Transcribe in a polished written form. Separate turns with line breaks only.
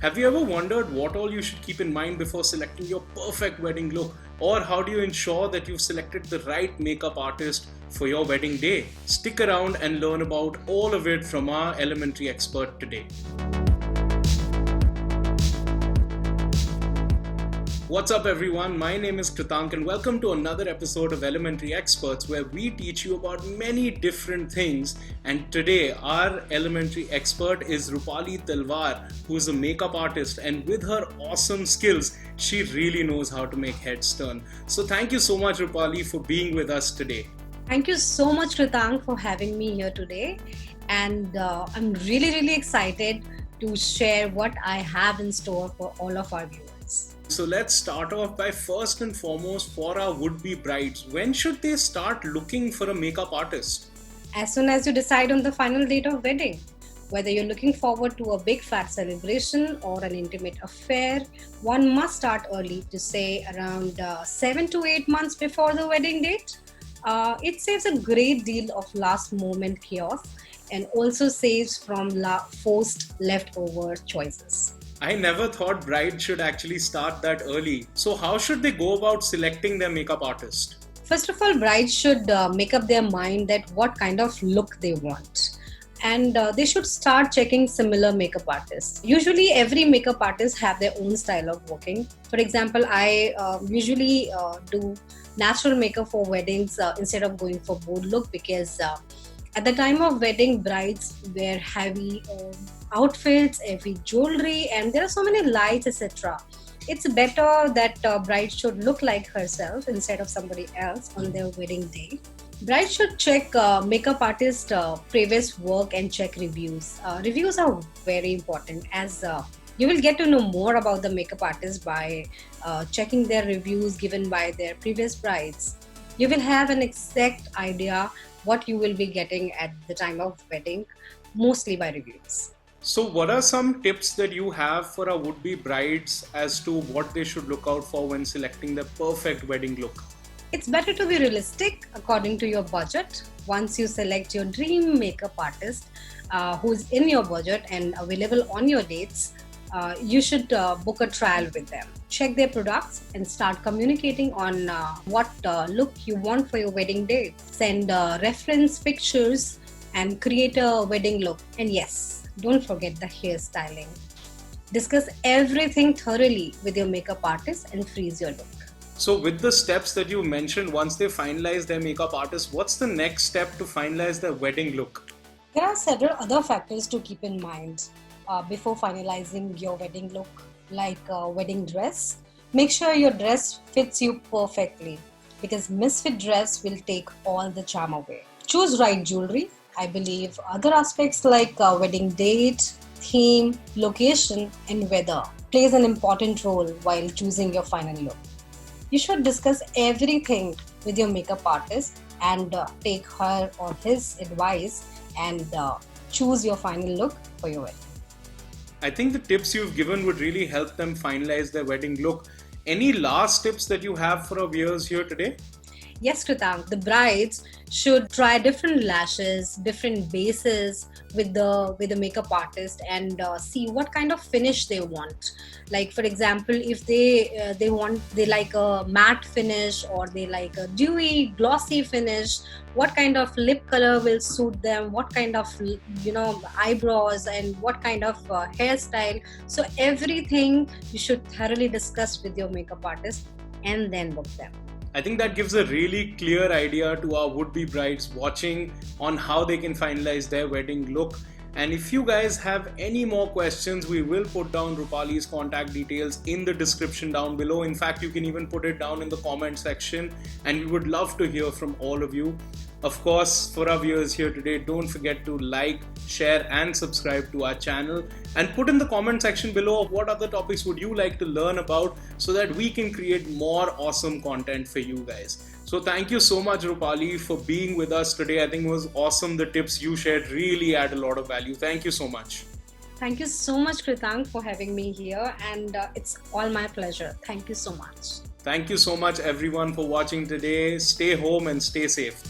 Have you ever wondered what all you should keep in mind before selecting your perfect wedding look? Or how do you ensure that you've selected the right makeup artist for your wedding day? Stick around and learn about all of it from our elementary expert today. What's up everyone, my name is Kritank and welcome to another episode of Elementary Experts where we teach you about many different things, and today our elementary expert is Roopali Talwar, who is a makeup artist, and with her awesome skills she really knows how to make heads turn. So thank you so much Roopali for being with us today.
Thank you so much, Kritank, for having me here today. And I'm really excited to share what I have in store for all of our viewers.
So let's start off by first and foremost, for our would-be brides, when should they start looking for a makeup artist?
As soon as you decide on the final date of wedding, whether you're looking forward to a big fat celebration or an intimate affair, one must start early, to say around 7 to 8 months before the wedding date. It saves a great deal of last moment chaos and also saves from forced leftover choices.
I never thought brides should actually start that early. So how should they go about selecting their makeup artist?
First of all, brides should make up their mind that what kind of look they want. And they should start checking similar makeup artists. Usually every makeup artist have their own style of working. For example, I usually do natural makeup for weddings instead of going for bold look, because at the time of wedding, brides wear heavy outfits, heavy jewelry, and there are so many lights, etc. It's better that bride should look like herself instead of somebody else on their wedding day. Bride should check makeup artist previous work and check reviews. Reviews are very important, as you will get to know more about the makeup artist by checking their reviews given by their previous brides. You will have an exact idea what you will be getting at the time of wedding, mostly by reviews.
So what are some tips that you have for our would-be brides as to what they should look out for when selecting their perfect wedding look?
It's better to be realistic according to your budget. Once you select your dream makeup artist who's in your budget and available on your dates, you should book a trial with them. Check their products and start communicating on what look you want for your wedding day. Send reference pictures and create a wedding look. And yes, don't forget the hairstyling. Discuss everything thoroughly with your makeup artist and freeze your look.
So with the steps that you mentioned, once they finalize their makeup artist, what's the next step to finalize their wedding look?
There are several other factors to keep in mind before finalizing your wedding look, like wedding dress. Make sure your dress fits you perfectly, because misfit dress will take all the charm away. Choose right jewelry. I believe other aspects like wedding date, theme, location, and weather plays an important role while choosing your final look. You should discuss everything with your makeup artist and take her or his advice and choose your final look for your wedding.
I think the tips you've given would really help them finalize their wedding look. Any last tips that you have for our viewers here today?
Yes, Kritank, the brides should try different lashes, different bases with the makeup artist, and see what kind of finish they want. Like for example, if they like a matte finish or they like a dewy glossy finish, what kind of lip color will suit them, what kind of eyebrows, and what kind of hairstyle. So everything you should thoroughly discuss with your makeup artist and then book them.
I think that gives a really clear idea to our would-be brides watching on how they can finalize their wedding look. And if you guys have any more questions, we will put down Roopali's contact details in the description down below. In fact, you can even put it down in the comment section, and we would love to hear from all of you. Of course, for our viewers here today, don't forget to like, share and subscribe to our channel, and put in the comment section below what other topics would you like to learn about, so that we can create more awesome content for you guys. So thank you so much Roopali for being with us today. I think it was awesome. The tips you shared really add a lot of value. Thank you so much.
Thank you so much, Kritank, for having me here, and it's all my pleasure. Thank you so much.
Thank you so much everyone for watching today. Stay home and stay safe.